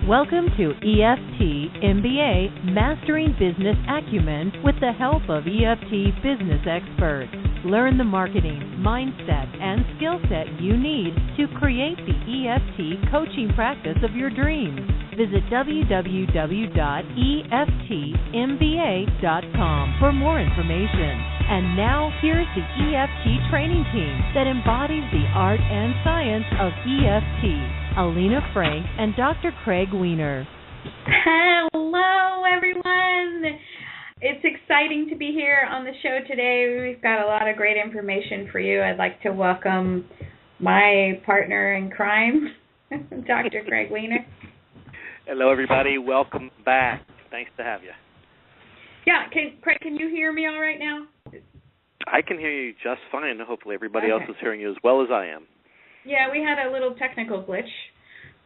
Welcome to EFT MBA Mastering Business Acumen with the help of EFT business experts. Learn the marketing, mindset, and skill set you need to create the EFT coaching practice of your dreams. Visit www.eftmba.com for more information. And now, here's the EFT training team that embodies the art and science of EFT. Alina Frank and Dr. Craig Weiner. Hello, everyone. It's exciting to be here on the show today. We've got a lot of great information for you. I'd like to welcome my partner in crime, Dr. Craig Weiner. Hello, everybody. Welcome back. Nice to have you. Yeah, Craig, can you hear me all right now? I can hear you just fine. Hopefully everybody else is hearing you as well as I am. Yeah, we had a little technical glitch,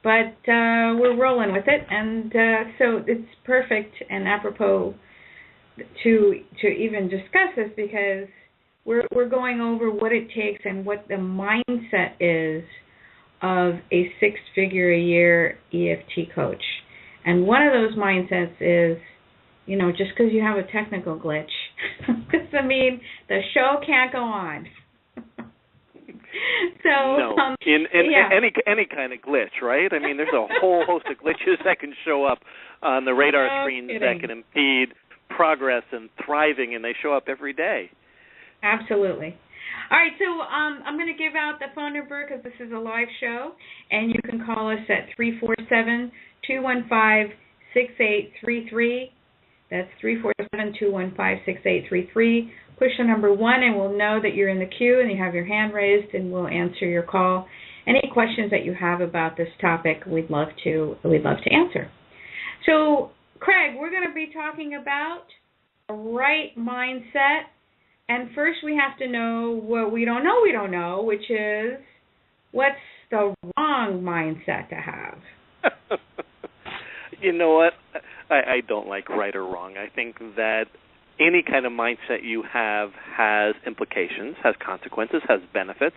but we're rolling with it, and so it's perfect and apropos to even discuss this because we're going over what it takes and what the mindset is of a six-figure-a-year EFT coach. And one of those mindsets is, you know, just because you have a technical glitch doesn't mean the show can't go on. So no, any kind of glitch, right? I mean, there's a whole host of glitches that can show up on the radar screens that can impede progress and thriving, and they show up every day. Absolutely. All right, so I'm going to give out the phone number because this is a live show, and you can call us at 347-215-6833. That's 347-215-6833. Push the number 1 and we'll know that you're in the queue and you have your hand raised and we'll answer your call. Any questions that you have about this topic, we'd love to answer. So, Craig, we're going to be talking about the right mindset. And first we have to know what we don't know, which is what's the wrong mindset to have? You know what? I don't like right or wrong. I think that any kind of mindset you have has implications, has consequences, has benefits,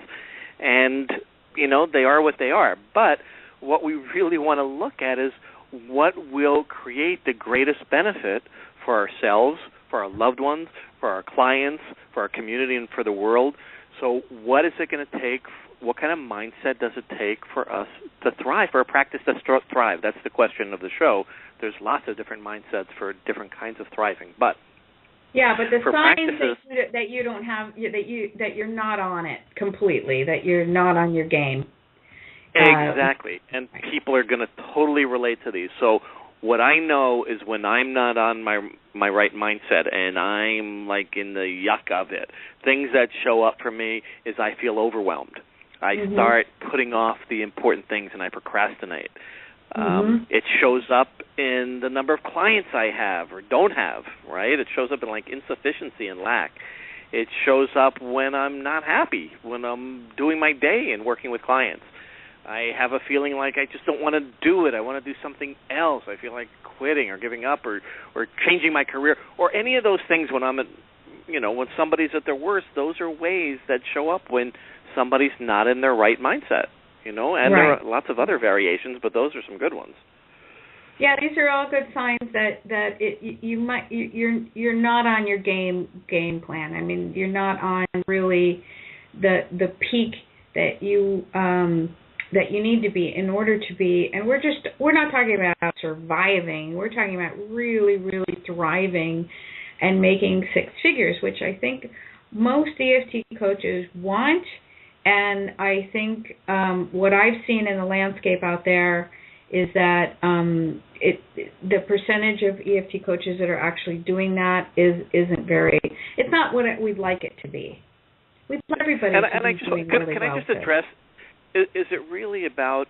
and, you know, they are what they are. But what we really want to look at is what will create the greatest benefit for ourselves, for our loved ones, for our clients, for our community, and for the world. So what is it going to take? What kind of mindset does it take for us to thrive, for a practice to thrive? That's the question of the show. There's lots of different mindsets for different kinds of thriving, but the signs that you don't have, that you're not on it completely, that you're not on your game. Exactly, and people are going to totally relate to these. So what I know is when I'm not on my right mindset and I'm like in the yuck of it, things that show up for me is I feel overwhelmed. I start putting off the important things and I procrastinate. It shows up in the number of clients I have or don't have, right? It shows up in like insufficiency and lack. It shows up when I'm not happy, when I'm doing my day and working with clients. I have a feeling like I just don't want to do it. I want to do something else. I feel like quitting or giving up or changing my career or any of those things when when somebody's at their worst. Those are ways that show up when somebody's not in their right mindset. And there are lots of other variations, but those are some good ones. Yeah, these are all good signs that you're not on your game plan. I mean, you're not on really the peak that you need to be in order to be. And we're not talking about surviving. We're talking about really, really thriving and making six figures, which I think most EFT coaches want. And I think what I've seen in the landscape out there is that the percentage of EFT coaches that are actually doing that isn't very. It's not what we'd like it to be. We'd like everybody to be doing really well. Can I just address? Is it really about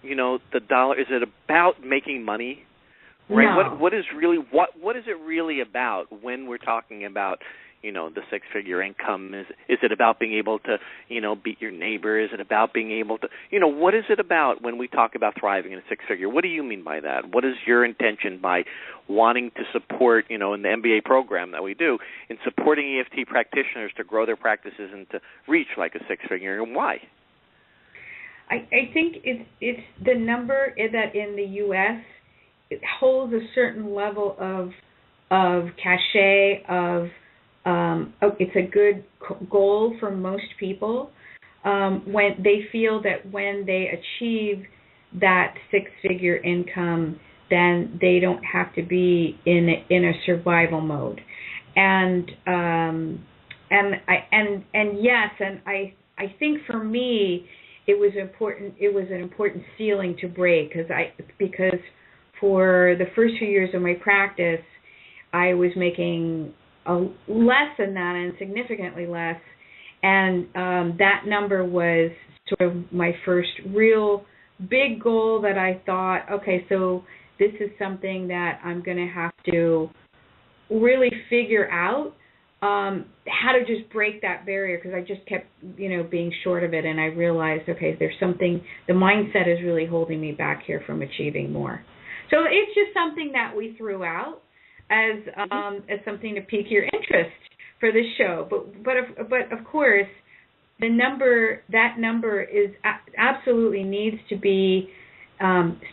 the dollar? Is it about making money? Right. No. What is it really about when we're talking about the six-figure income? Is it about being able to, beat your neighbor? Is it about being able to, what is it about when we talk about thriving in a six-figure? What do you mean by that? What is your intention by wanting to support, in the MBA program that we do, in supporting EFT practitioners to grow their practices and to reach like a six-figure, and why? I think it's the number that in the U.S. it holds a certain level of cachet of it's a good goal for most people when they feel that when they achieve that six-figure income, then they don't have to be in a survival mode, and yes, and I think for me it was important. It was an important ceiling to break because for the first few years of my practice, I was making less than that and significantly less, and that number was sort of my first real big goal that I thought, okay, so this is something that I'm going to have to really figure out how to just break that barrier, because I just kept, being short of it, and I realized, okay, there's something, the mindset is really holding me back here from achieving more. So it's just something that we threw out as something to pique your interest for this show. But of course, that number is absolutely needs to be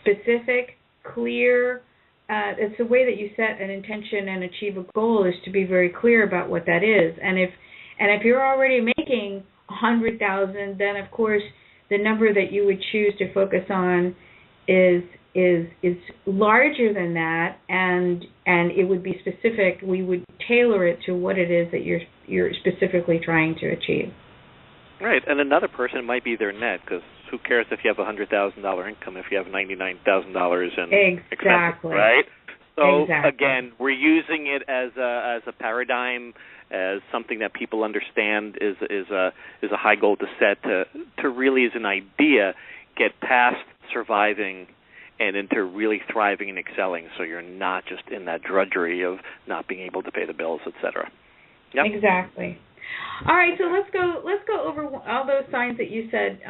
specific, clear. It's the way that you set an intention and achieve a goal is to be very clear about what that is. And if you're already making 100,000, then of course the number that you would choose to focus on is larger than that, and it would be specific. We would tailor it to what it is that you're specifically trying to achieve. Right, and another person might be their net, because who cares if you have $100,000 income if you have $99,000 in expenses, right? So again, we're using it as a paradigm, as something that people understand is a high goal to set to really as an idea get past surviving and into really thriving and excelling, so you're not just in that drudgery of not being able to pay the bills, etc. Yep. Exactly. All right, so let's go over all those signs that you said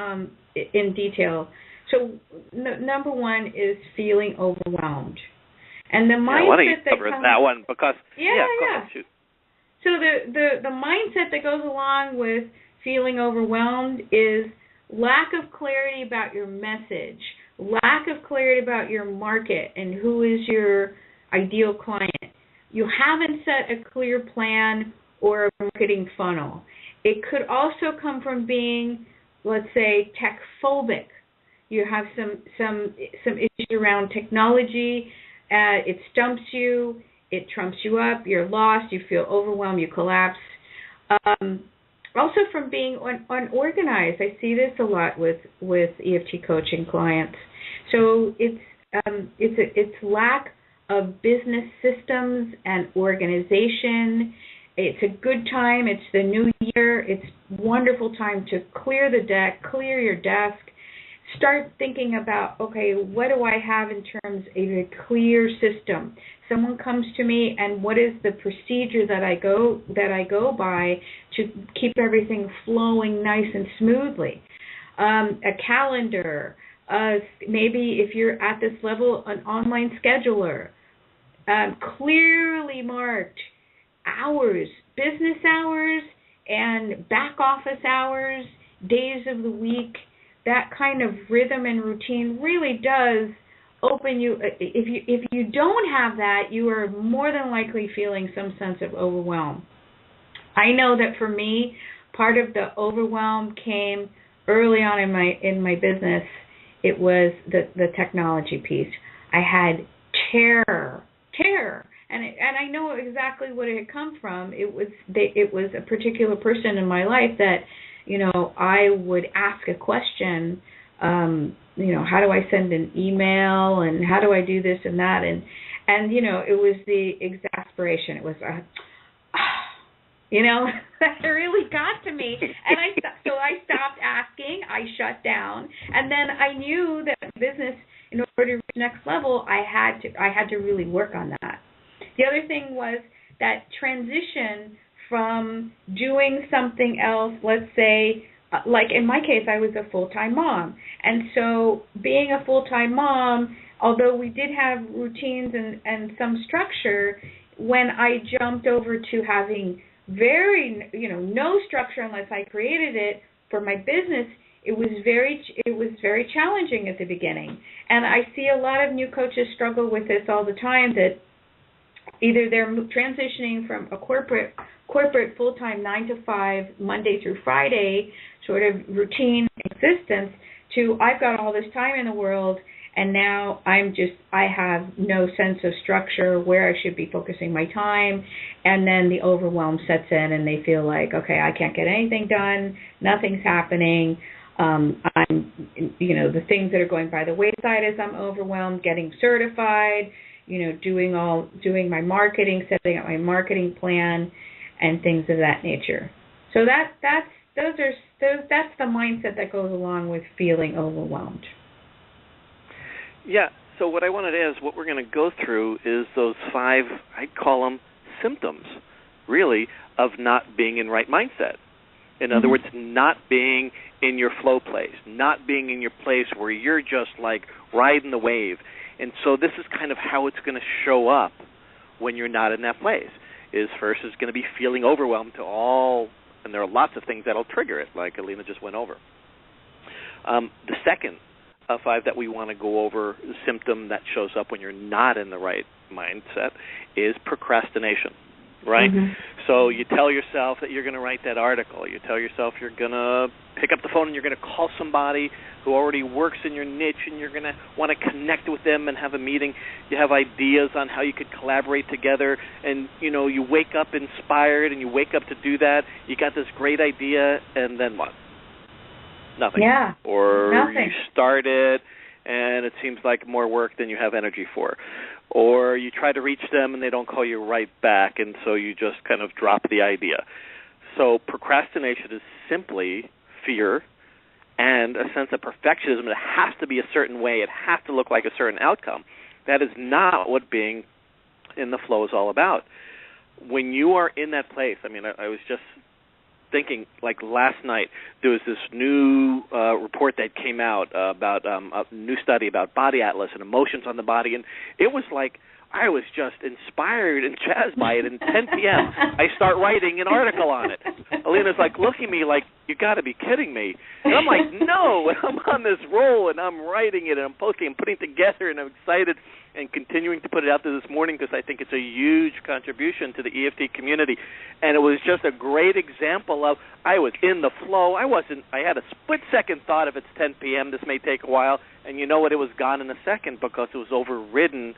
in detail. So number one is feeling overwhelmed, and the mindset why don't you cover that one because go ahead, shoot. So the mindset that goes along with feeling overwhelmed is lack of clarity about your message, lack of clarity about your market and who is your ideal client. You haven't set a clear plan or a marketing funnel. It could also come from being, let's say, tech phobic. You have some issues around technology. It stumps you. It trumps you up. You're lost. You feel overwhelmed. You collapse. Also from being unorganized. I see this a lot with EFT coaching clients. So it's lack of business systems and organization. It's a good time. It's the new year. It's a wonderful time to clear the deck, clear your desk, start thinking about, okay, what do I have in terms of a clear system? Someone comes to me, and what is the procedure that I go by to keep everything flowing nice and smoothly? A calendar, maybe if you're at this level, an online scheduler, clearly marked hours, business hours and back office hours, days of the week. That kind of rhythm and routine really does open you. If you don't have that, you are more than likely feeling some sense of overwhelm. I know that for me, part of the overwhelm came early on in my business. It was the technology piece. I had terror. And I know exactly what it had come from. It was a particular person in my life that, I would ask a question, how do I send an email and how do I do this and that? And it was the exasperation. It was, that really got to me. And so I stopped asking. I shut down. And then I knew that business, in order to reach the next level, I had to really work on that. The other thing was that transition from doing something else, let's say, like in my case, I was a full-time mom. And so being a full-time mom, although we did have routines and some structure, when I jumped over to having no structure unless I created it for my business, it was very challenging at the beginning. And I see a lot of new coaches struggle with this all the time, that either they're transitioning from a corporate full-time 9 to 5 Monday through Friday sort of routine existence to I've got all this time in the world, and now I have no sense of structure where I should be focusing my time, and then the overwhelm sets in and they feel like, okay, I can't get anything done, nothing's happening. The things that are going by the wayside as I'm overwhelmed, getting certified, doing my marketing, setting up my marketing plan, and things of that nature. So that's the mindset that goes along with feeling overwhelmed. Yeah. So what I wanted to add is what we're going to go through is those 5, I'd call them symptoms, really, of not being in right mindset. In other words, not being in your flow place, not being in your place where you're just like riding the wave. And so this is kind of how it's going to show up when you're not in that place. Is first is going to be feeling overwhelmed and there are lots of things that'll trigger it, like Alina just went over. The second of 5 that we want to go over, the symptom that shows up when you're not in the right mindset, is procrastination, right? So you tell yourself that you're going to write that article. You tell yourself you're going to pick up the phone and you're going to call somebody who already works in your niche, and you're going to want to connect with them and have a meeting. You have ideas on how you could collaborate together, and, you wake up inspired and you wake up to do that. You got this great idea, and then what? Nothing. Yeah. Or nothing. You start it, and it seems like more work than you have energy for. Or you try to reach them, and they don't call you right back, and so you just kind of drop the idea. So procrastination is simply fear and a sense of perfectionism. It has to be a certain way. It has to look like a certain outcome. That is not what being in the flow is all about. When you are in that place, I was just thinking, like last night, there was this new report that came out about a new study about body atlas and emotions on the body, and it was like I was just inspired and jazzed by it. And 10 p.m., I start writing an article on it. Alina's like looking at me like, you got to be kidding me. And I'm like, no, I'm on this roll, and I'm writing it, and I'm posting and putting it together, and I'm excited and continuing to put it out there this morning because I think it's a huge contribution to the EFT community. And it was just a great example of I was in the flow. I had a split-second thought, if it's 10 p.m., this may take a while, and you know what? It was gone in a second because it was overridden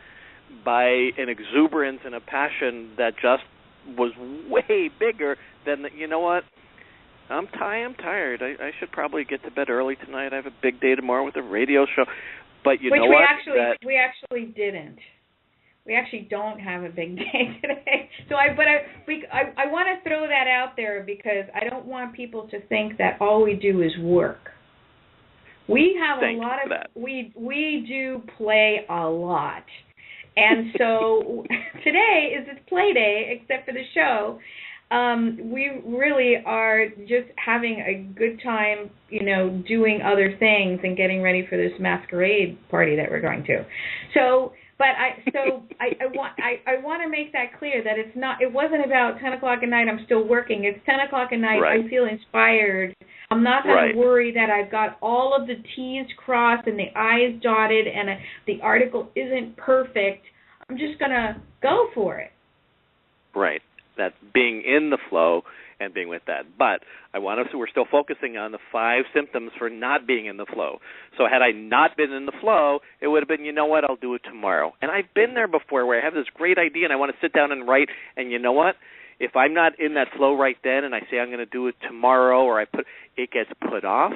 by an exuberance and a passion that just was way bigger than you know what? I'm tired. I should probably get to bed early tonight. I have a big day tomorrow with a radio show. But you know what? We actually didn't. We actually don't have a big day today. So I want to throw that out there because I don't want people to think that all we do is work. We have a lot of we do play a lot. And so today is its play day, except for the show. We really are just having a good time, doing other things and getting ready for this masquerade party that we're going to. I want to make that clear that it wasn't about 10 o'clock at night, I'm still working. It's 10 o'clock at night, right. I feel inspired. I'm not going to worry that I've got all of the T's crossed and the I's dotted and the article isn't perfect. I'm just going to go for it. Right. That's being in the flow and being with that. But we're still focusing on the 5 symptoms for not being in the flow. So had I not been in the flow, it would have been, you know what, I'll do it tomorrow. And I've been there before where I have this great idea and I want to sit down and write, and you know what? If I'm not in that flow right then and I say I'm going to do it tomorrow, or it gets put off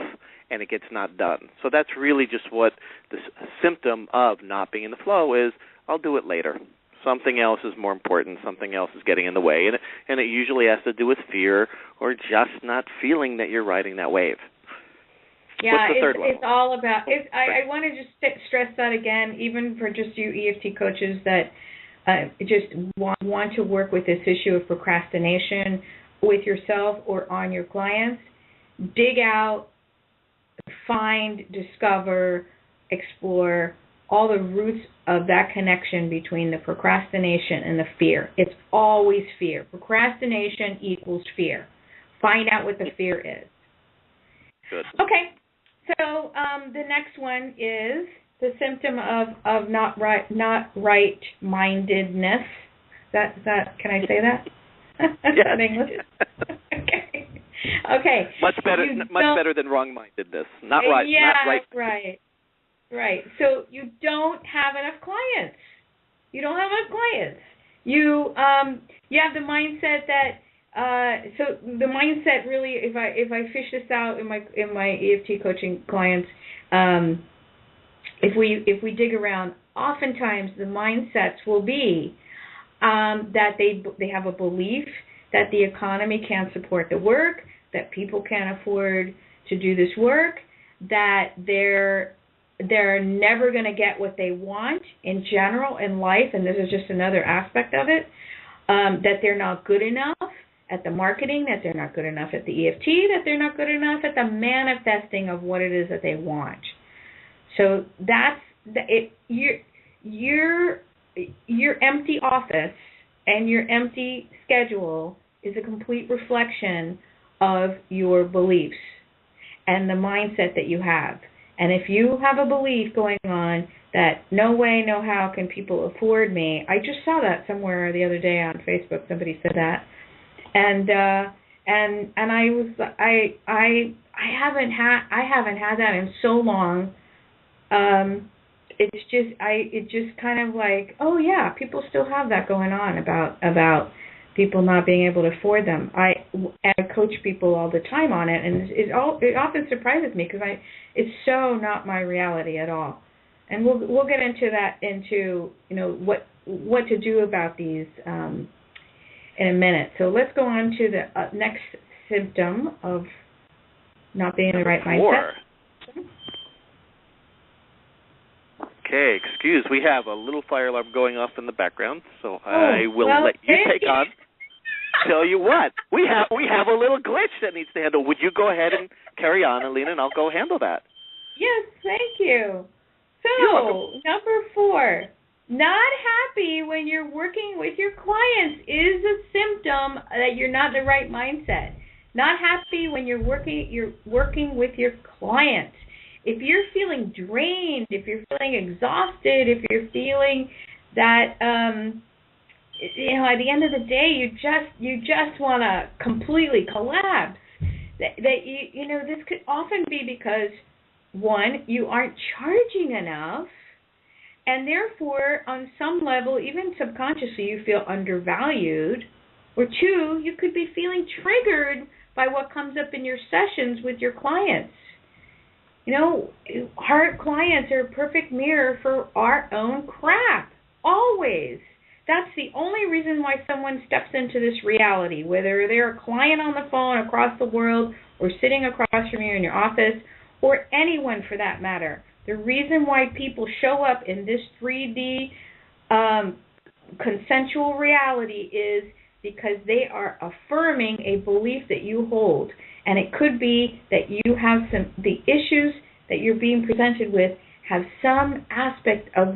and it gets not done. So that's really just what the symptom of not being in the flow is. I'll do it later. Something else is more important. Something else is getting in the way. And it usually has to do with fear or just not feeling that you're riding that wave. Yeah, What's the third one? It's all about I want to just stress that again, even for just you EFT coaches that just want to work with this issue of procrastination with yourself or on your clients. Dig out, find, discover, explore all the roots of that connection between the procrastination and the fear. It's always fear. Procrastination equals fear. Find out what the fear is. Good. Okay. So the next one is the symptom of not right mindedness. That can I say that? Yes. In English. Okay. Much better than wrong-mindedness. Not right. Yeah, not right. Right. So you don't have enough clients. You don't have enough clients. You have the mindset that so the mindset really, if I fish this out in my EFT coaching clients, if we dig around, oftentimes the mindsets will be that they have a belief that the economy can't support the work, that people can't afford to do this work, that they're never going to get what they want in general in life, and this is just another aspect of it, that they're not good enough at the marketing, that they're not good enough at the EFT, that they're not good enough at the manifesting of what it is that they want. So that's your empty office and your empty schedule is a complete reflection of your beliefs and the mindset that you have. And if you have a belief going on that no way, no how can people afford me, I just saw that somewhere the other day on Facebook. Somebody said that, and I haven't had that in so long. It's just kind of like, oh yeah, people still have that going on about people not being able to afford them. I coach people all the time on it, and it often surprises me because it's so not my reality at all. And we'll get into that, into what to do about these in a minute. So let's go on to the next symptom of not being in the right mindset. Okay, we have a little fire alarm going off in the background, so I will let you take on. Tell you what, we have a little glitch that needs to handle. Would you go ahead and carry on, Alina, and I'll go handle that. Yes, thank you. So, number 4, not happy when you're working with your clients is a symptom that you're not in the right mindset. Not happy when you're working with your clients. If you're feeling drained, if you're feeling exhausted, if you're feeling that at the end of the day you just want to completely collapse, that this could often be because, one, you aren't charging enough, and therefore on some level, even subconsciously, you feel undervalued, or 2, you could be feeling triggered by what comes up in your sessions with your clients. Our clients are a perfect mirror for our own crap, always. That's the only reason why someone steps into this reality, whether they're a client on the phone across the world or sitting across from you in your office, or anyone for that matter. The reason why people show up in this 3D consensual reality is because they are affirming a belief that you hold. And it could be that you have the issues that you're being presented with have some aspect of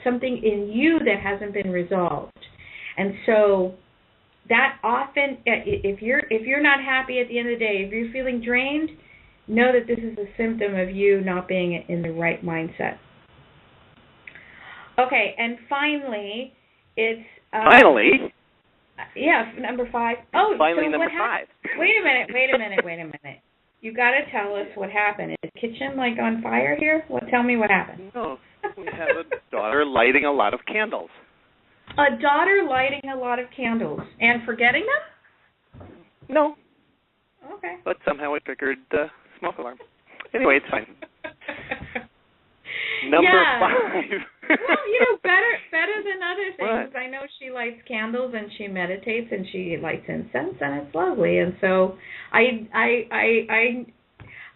something in you that hasn't been resolved. And so that often, if you're not happy at the end of the day, if you're feeling drained, know that this is a symptom of you not being in the right mindset. Okay, and finally, it's number 5. Oh, finally, so number 5. Wait a minute. You got to tell us what happened. Is the kitchen on fire here? Tell me what happened. No, we have a daughter lighting a lot of candles. A daughter lighting a lot of candles and forgetting them? No. Okay. But somehow it triggered the smoke alarm. Anyway, it's fine. Number 5. Well, better than other things. What? I know she lights candles and she meditates and she lights incense and it's lovely. And so I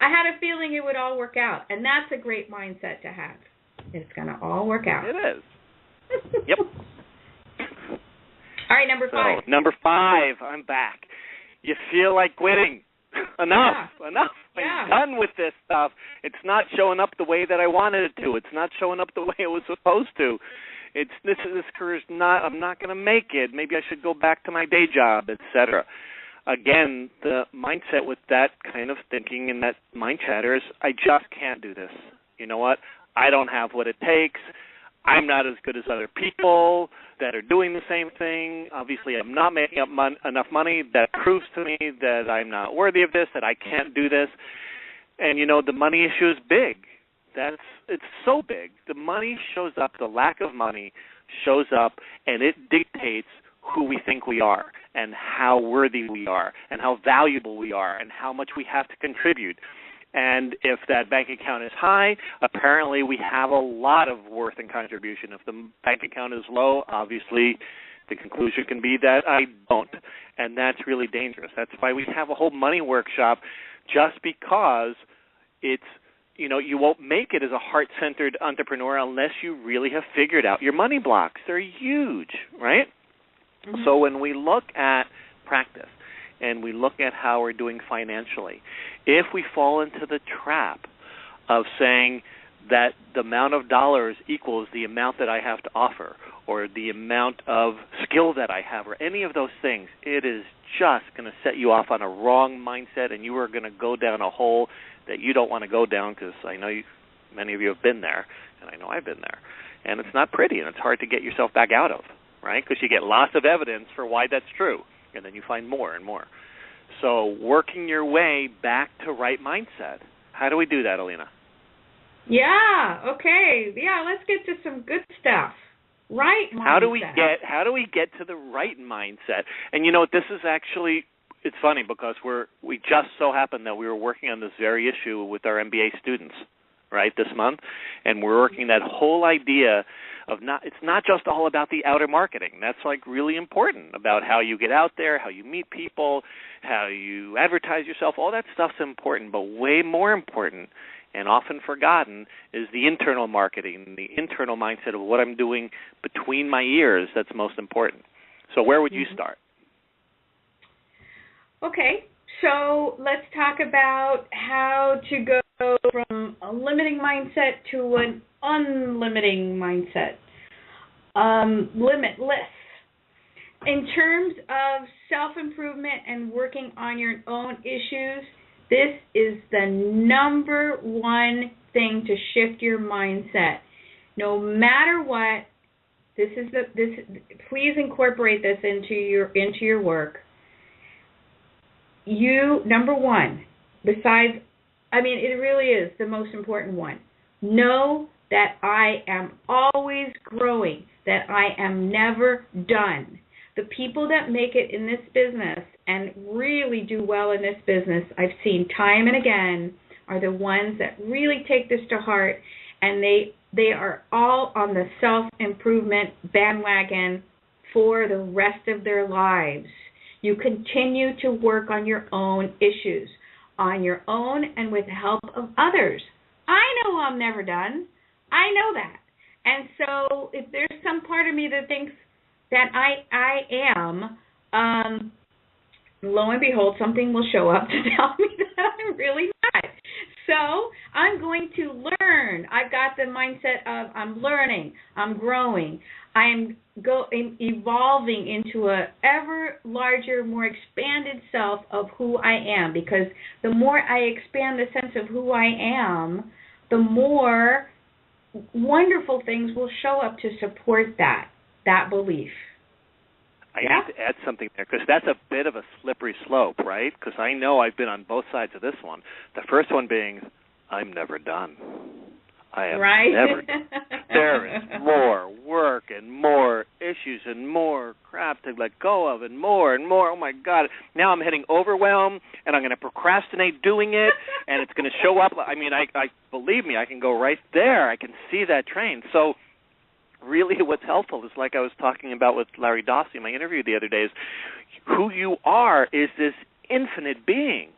had a feeling it would all work out, and that's a great mindset to have. It's going to all work out. It is. Yep. All right, number 5. So, number 5, I'm back. You feel like quitting. Enough. Yeah. I'm done with this stuff. It's not showing up the way that I wanted it to. It's not showing up the way it was supposed to. This career's not. I'm not going to make it. Maybe I should go back to my day job, etc. again, the mindset with that kind of thinking and that mind chatter is, I just can't do this. You know what? I don't have what it takes. I'm not as good as other people that are doing the same thing. Obviously, I'm not making up enough money. That proves to me that I'm not worthy of this, that I can't do this. And, the money issue is big. It's so big. The money shows up, the lack of money shows up, and it dictates who we think we are and how worthy we are and how valuable we are and how much we have to contribute. And if that bank account is high, apparently we have a lot of worth and contribution. If the bank account is low, obviously the conclusion can be that I don't. And that's really dangerous. That's why we have a whole money workshop, just because it's, you won't make it as a heart-centered entrepreneur unless you really have figured out your money blocks. They're huge, right? Mm-hmm. So when we look at practice and we look at how we're doing financially, if we fall into the trap of saying that the amount of dollars equals the amount that I have to offer or the amount of skill that I have or any of those things, it is just going to set you off on a wrong mindset, and you are going to go down a hole that you don't want to go down, because I know many of you have been there, and I know I've been there. And it's not pretty, and it's hard to get yourself back out of, right? Because you get lots of evidence for why that's true, and then you find more and more. So working your way back to right mindset. How do we do that, Alina? Yeah, okay. Yeah, let's get to some good stuff. Right mindset. How do we get to the right mindset? And this is actually, it's funny because we just so happened that we were working on this very issue with our MBA students, right, this month, and we're working that whole idea of it's not just all about the outer marketing. That's like really important, about how you get out there, how you meet people, how you advertise yourself. All that stuff's important, but way more important and often forgotten is the internal marketing, the internal mindset of what I'm doing between my ears. That's most important. So where would you start? Okay, so let's talk about how to go from a limiting mindset to an unlimiting mindset. Limitless. In terms of self-improvement and working on your own issues, this is the number one thing to shift your mindset. No matter what, please incorporate this into your work. Number one, it really is the most important one. Know that I am always growing, that I am never done. The people that make it in this business and really do well in this business, I've seen time and again, are the ones that really take this to heart, and they are all on the self-improvement bandwagon for the rest of their lives. You continue to work on your own issues, on your own and with the help of others. I know I'm never done. I know that. And so if there's some part of me that thinks that I am, lo and behold, something will show up to tell me that I'm really not. So I'm going to learn. I've got the mindset of I'm learning, I'm growing, I'm evolving into a ever larger, more expanded self of who I am. Because the more I expand the sense of who I am, the more wonderful things will show up to support that belief. I need to add something there, because that's a bit of a slippery slope, right? Because I know I've been on both sides of this one. The first one being, I'm never done. I am never done. There is more work and more issues and more crap to let go of and more. Oh, my God. Now I'm hitting overwhelm, and I'm going to procrastinate doing it, and it's going to show up. I mean, I believe me, I can go right there. I can see that train. So really what's helpful is, like I was talking about with Larry Dossi in my interview the other day, is who you are is this infinite being.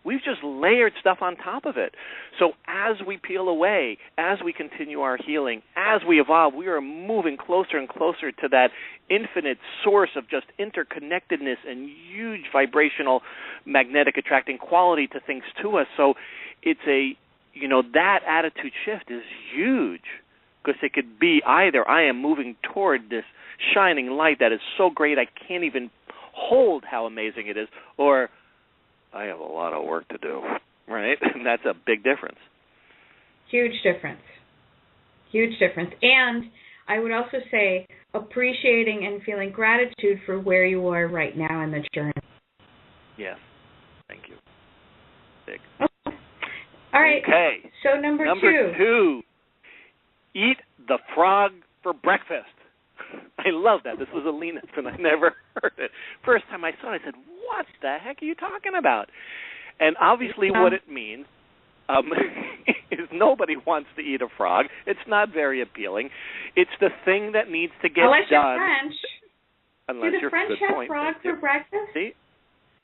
We've just layered stuff on top of it. So as we peel away, as we continue our healing, as we evolve, we are moving closer and closer to that infinite source of just interconnectedness and huge vibrational, magnetic attracting quality to things to us. So it's that attitude shift is huge. Because it could be either I am moving toward this shining light that is so great I can't even hold how amazing it is, or I have a lot of work to do, right? And that's a big difference. Huge difference. Huge difference. And I would also say appreciating and feeling gratitude for where you are right now in the journey. Yes. Thank you. Big. Okay. All right. Okay. So number two, eat the frog for breakfast. I love that. This was a lean-up, and I never heard it. First time I saw it, I said, what the heck are you talking about? And obviously what it means is nobody wants to eat a frog. It's not very appealing. It's the thing that needs to get unless done. You're French. Unless Do the you're French have frog for breakfast? See?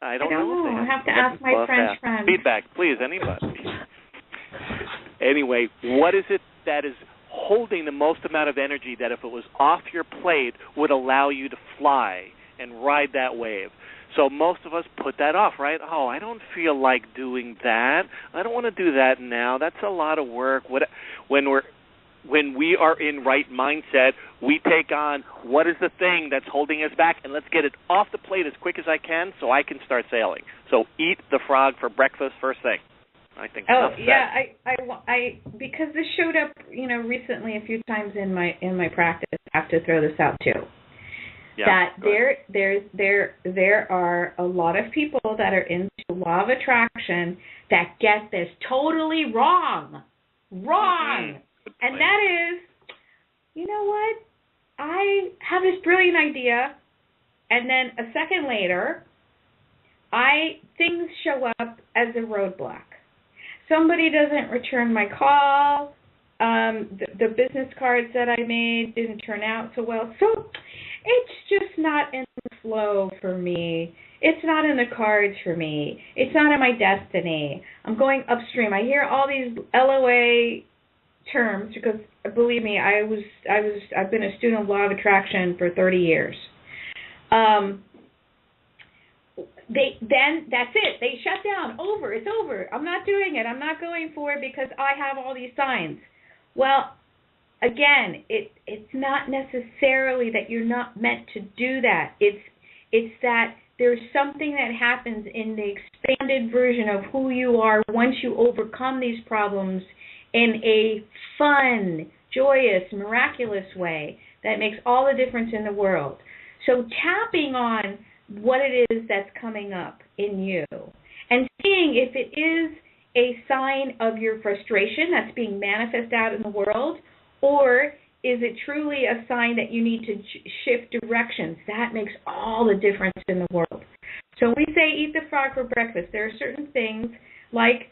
I don't know. I have to ask my French friend. Feedback, please, anybody. Anyway, what is it that is holding the most amount of energy that if it was off your plate would allow you to fly and ride that wave? So most of us put that off, right? Oh, I don't feel like doing that. I don't want to do that now. That's a lot of work. When we are in right mindset, we take on what is the thing that's holding us back, and let's get it off the plate as quick as I can so I can start sailing. So eat the frog for breakfast first thing. I think. Oh yeah, I because this showed up, recently a few times in my practice. I have to throw this out too. Yeah, that there are a lot of people that are into law of attraction that get this totally wrong. Mm-hmm. And that is, you know what? I have this brilliant idea, and then a second later, things show up as a roadblock. Somebody doesn't return my call. The business cards that I made didn't turn out so well. So it's just not in the flow for me. It's not in the cards for me. It's not in my destiny. I'm going upstream. I hear all these LOA terms because, believe me, I've been a student of law of attraction for 30 years. Then that's it. They shut down. It's over. I'm not doing it. I'm not going for it because I have all these signs. Well, again, it's not necessarily that you're not meant to do that. It's that there's something that happens in the expanded version of who you are once you overcome these problems in a fun, joyous, miraculous way that makes all the difference in the world. So tapping on what it is that's coming up in you and seeing if it is a sign of your frustration that's being manifested out in the world, or is it truly a sign that you need to shift directions? That makes all the difference in the world. So we say eat the frog for breakfast. There are certain things like,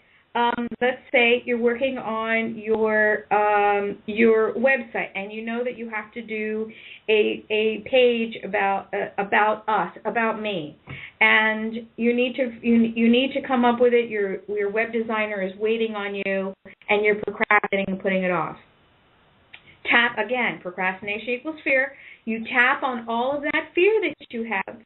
let's say you're working on your website, and you know that you have to do a page about us, about me, and you need to come up with it. Your web designer is waiting on you, and you're procrastinating and putting it off. Tap again. Procrastination equals fear. You tap on all of that fear that you have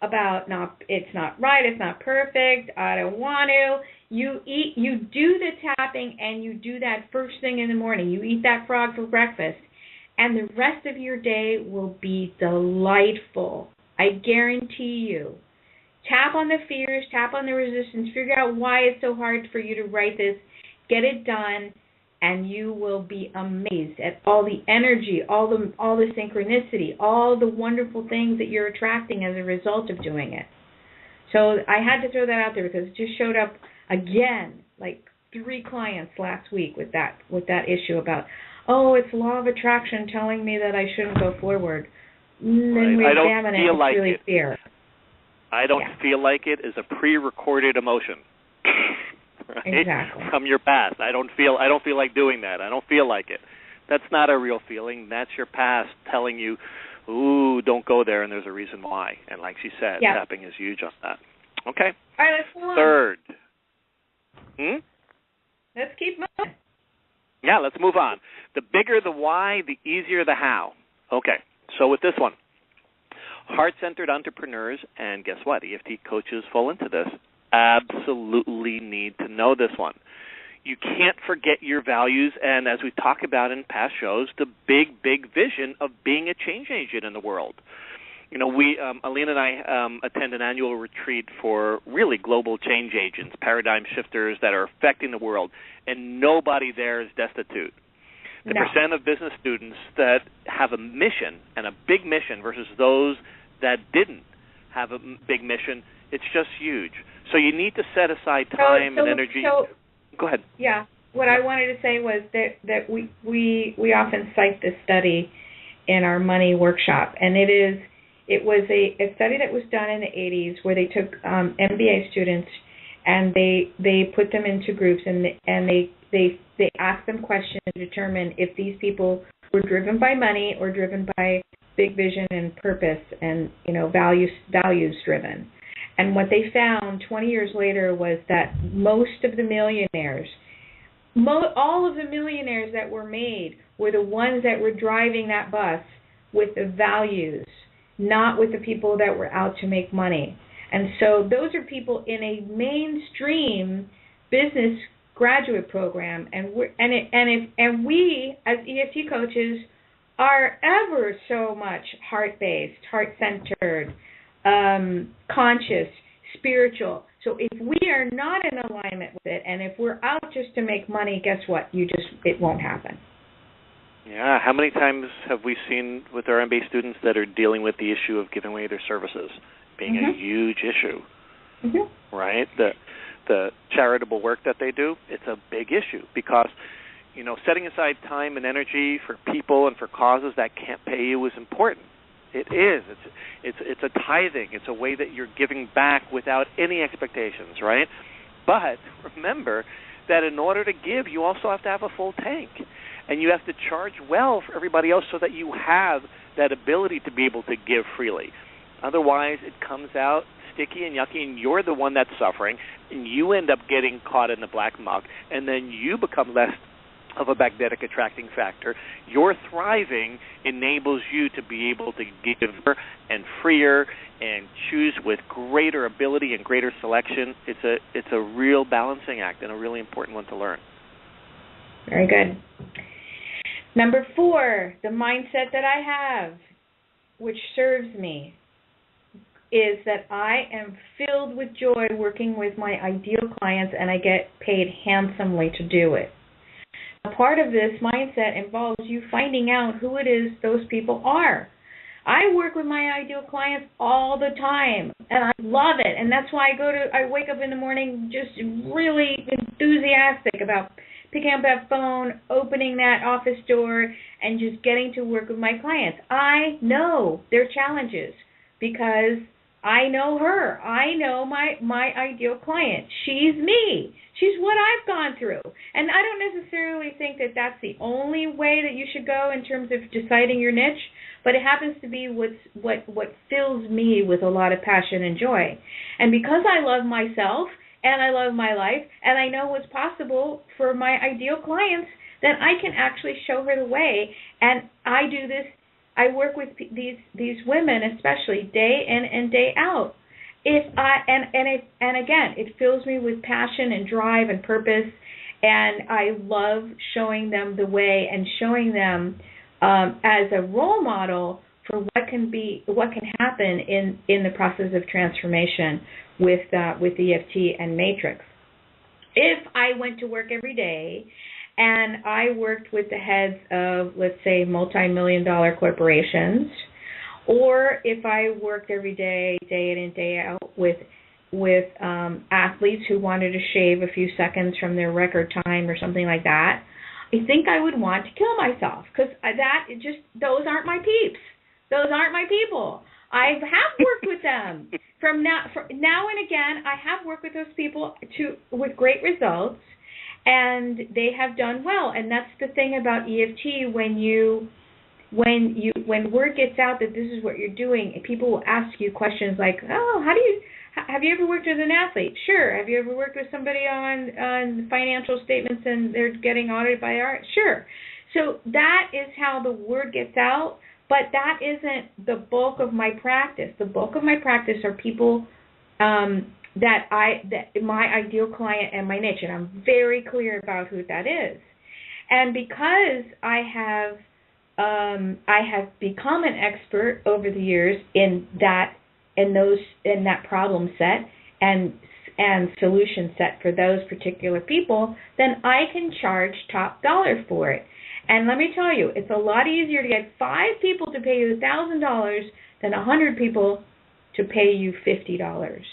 about it's not right, it's not perfect, I don't want to. You do the tapping, and you do that first thing in the morning. You eat that frog for breakfast, and the rest of your day will be delightful. I guarantee you. Tap on the fears, tap on the resistance, figure out why it's so hard for you to write this, get it done, and you will be amazed at all the energy, all the synchronicity, all the wonderful things that you're attracting as a result of doing it. So I had to throw that out there because it just showed up again, like 3 clients last week with that issue about, it's law of attraction telling me that I shouldn't go forward. Then we examine it, it's really fear. I don't feel like it is a pre-recorded emotion. Right? Exactly. From your past. I don't feel like doing that. I don't feel like it. That's not a real feeling. That's your past telling you, ooh, don't go there, and there's a reason why. And like she said, tapping is huge on that. Okay. All right, let's move on. Third. Let's keep moving. Yeah, let's move on. The bigger the why, the easier the how. Okay, so with this one, heart-centered entrepreneurs, and guess what? EFT coaches fall into this. Absolutely need to know this one. You can't forget your values, and as we talk about in past shows, the big vision of being a change agent in the world. We, Alina and I, attend an annual retreat for really global change agents, paradigm shifters that are affecting the world, and nobody there is destitute. The percent of business students that have a mission and a big mission versus those that didn't have a big mission, it's just huge. So you need to set aside time and energy. Go ahead. Yeah. What I wanted to say was that we often cite this study in our money workshop, and it was a study that was done in the 80s where they took MBA students and they put them into groups and they asked them questions to determine if these people were driven by money or driven by big vision and purpose and values driven. And what they found 20 years later was that most of the millionaires, all of the millionaires that were made were the ones that were driving that bus with the values, not with the people that were out to make money. And so those are people in a mainstream business graduate program, and we as EFT coaches are ever so much heart-based, heart-centered, conscious, spiritual. So if we are not in alignment with it, and if we're out just to make money, guess what? It won't happen. Yeah, how many times have we seen with our MBA students that are dealing with the issue of giving away their services being a huge issue, right? The charitable work that they do, it's a big issue because, setting aside time and energy for people and for causes that can't pay you is important. It is. It's a tithing. It's a way that you're giving back without any expectations, right? But remember that in order to give, you also have to have a full tank. And you have to charge well for everybody else so that you have that ability to be able to give freely. Otherwise, it comes out sticky and yucky, and you're the one that's suffering, and you end up getting caught in the black muck, and then you become less of a magnetic attracting factor. Your thriving enables you to be able to give and freer and choose with greater ability and greater selection. It's a real balancing act and a really important one to learn. Very good. Number 4, the mindset that I have, which serves me, is that I am filled with joy working with my ideal clients, and I get paid handsomely to do it. A part of this mindset involves you finding out who it is those people are. I work with my ideal clients all the time, and I love it, and that's why I wake up in the morning just really enthusiastic about picking up that phone, opening that office door, and just getting to work with my clients. I know their challenges because I know her. I know my ideal client. She's me. She's what I've gone through. And I don't necessarily think that that's the only way that you should go in terms of deciding your niche, but it happens to be what fills me with a lot of passion and joy. And because I love myself and I love my life and I know what's possible for my ideal clients, then I can actually show her the way. And I do this. I work with these women, especially day in and day out. Again, it fills me with passion and drive and purpose, and I love showing them the way and showing them as a role model for what can happen in the process of transformation with EFT and Matrix. If I went to work every day and I worked with the heads of, let's say, multi-million-dollar corporations, or if I worked every day, day in and day out, with athletes who wanted to shave a few seconds from their record time or something like that, I think I would want to kill myself because those aren't my peeps. Those aren't my people. I have worked with them. From now and again, I have worked with those people with great results. And they have done well, and that's the thing about EFT. When word gets out that this is what you're doing, people will ask you questions like, "Oh, have you ever worked with an athlete?" Sure. Have you ever worked with somebody on financial statements and they're getting audited by art? Sure. So that is how the word gets out, but that isn't the bulk of my practice. The bulk of my practice are people that my ideal client and my niche, and I'm very clear about who that is. And because I have I have become an expert over the years in that problem set and solution set for those particular people, then I can charge top dollar for it. And let me tell you, it's a lot easier to get 5 people to pay you $1,000 than 100 people to pay you $50.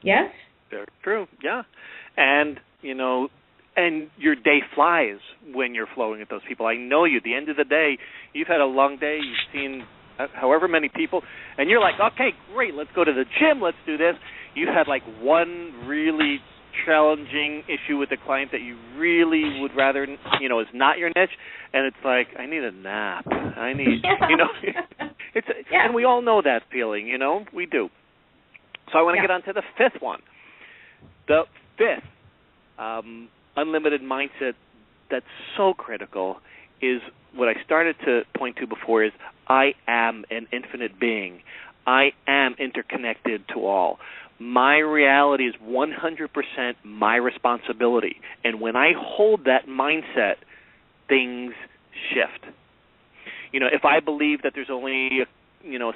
Yes? Very true, yeah. And, and your day flies when you're flowing with those people. I know you. At the end of the day, you've had a long day. You've seen however many people, and you're like, okay, great, let's go to the gym, let's do this. You had like one really challenging issue with a client that you really would rather, is not your niche, and it's like, I need a nap. I need, and we all know that feeling, we do. So I want to get on to the 5th one. The 5th unlimited mindset that's so critical is what I started to point to before is I am an infinite being. I am interconnected to all. My reality is 100% my responsibility. And when I hold that mindset, things shift. If I believe that there's only a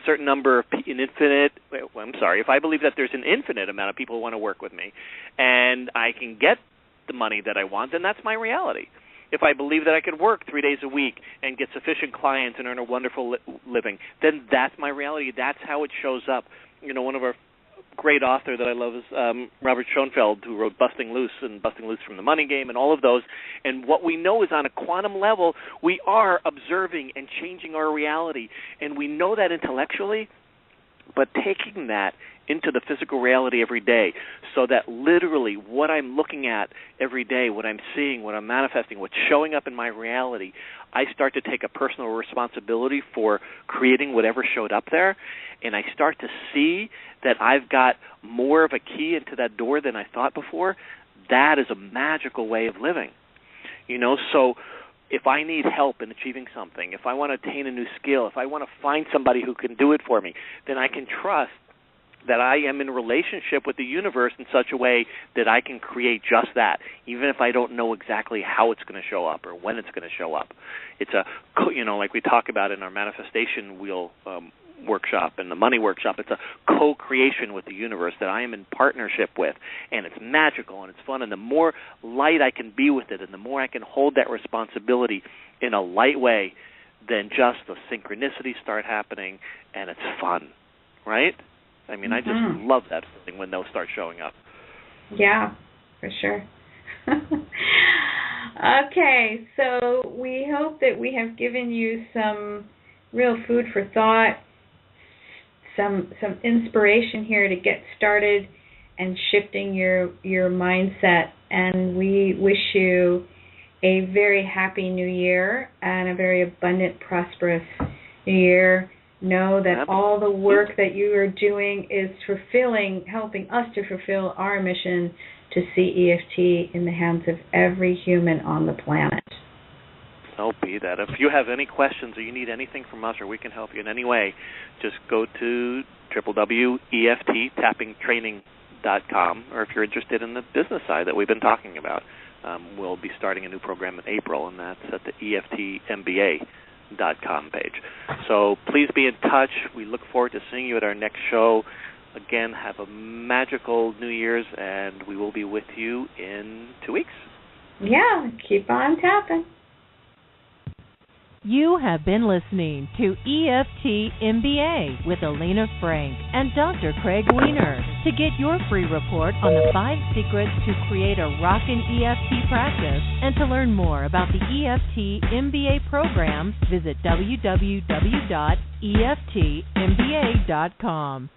certain number of if I believe that there's an infinite amount of people who want to work with me and I can get the money that I want, then that's my reality. If I believe that I could work 3 days a week and get sufficient clients and earn a wonderful living, then that's my reality. That's how it shows up. One of our great author that I love is Robert Schoenfeld, who wrote Busting Loose and Busting Loose from the Money Game and all of those. And what we know is on a quantum level, we are observing and changing our reality. And we know that intellectually, but taking that into the physical reality every day so that literally what I'm looking at every day, what I'm seeing, what I'm manifesting, what's showing up in my reality, I start to take a personal responsibility for creating whatever showed up there, and I start to see that I've got more of a key into that door than I thought before. That is a magical way of living. So if I need help in achieving something, if I want to attain a new skill, if I want to find somebody who can do it for me, then I can trust that I am in relationship with the universe in such a way that I can create just that, even if I don't know exactly how it's going to show up or when it's going to show up. It's like we talk about in our manifestation wheel workshop and the money workshop, it's a co-creation with the universe that I am in partnership with, and it's magical and it's fun, and the more light I can be with it and the more I can hold that responsibility in a light way, then just the synchronicities start happening and it's fun, right? I mean, I just love that feeling when those start showing up. Yeah, for sure. Okay, so we hope that we have given you some real food for thought, some inspiration here to get started and shifting your mindset. And we wish you a very happy new year and a very abundant, prosperous new year. Know that all the work that you are doing is helping us to fulfill our mission to see EFT in the hands of every human on the planet. So be that. If you have any questions or you need anything from us or we can help you in any way, just go to www.EFTtappingtraining.com, or if you're interested in the business side that we've been talking about, we'll be starting a new program in April, and that's at the EFTMBA.com page. So please be in touch. We look forward to seeing you at our next show. Again, have a magical New Year's, and we will be with you in 2 weeks. Yeah, keep on tapping. You have been listening to EFT MBA with Elena Frank and Dr. Craig Weiner. To get your free report on the 5 secrets to create a rockin' EFT practice and to learn more about the EFT MBA program, visit www.EFTMBA.com.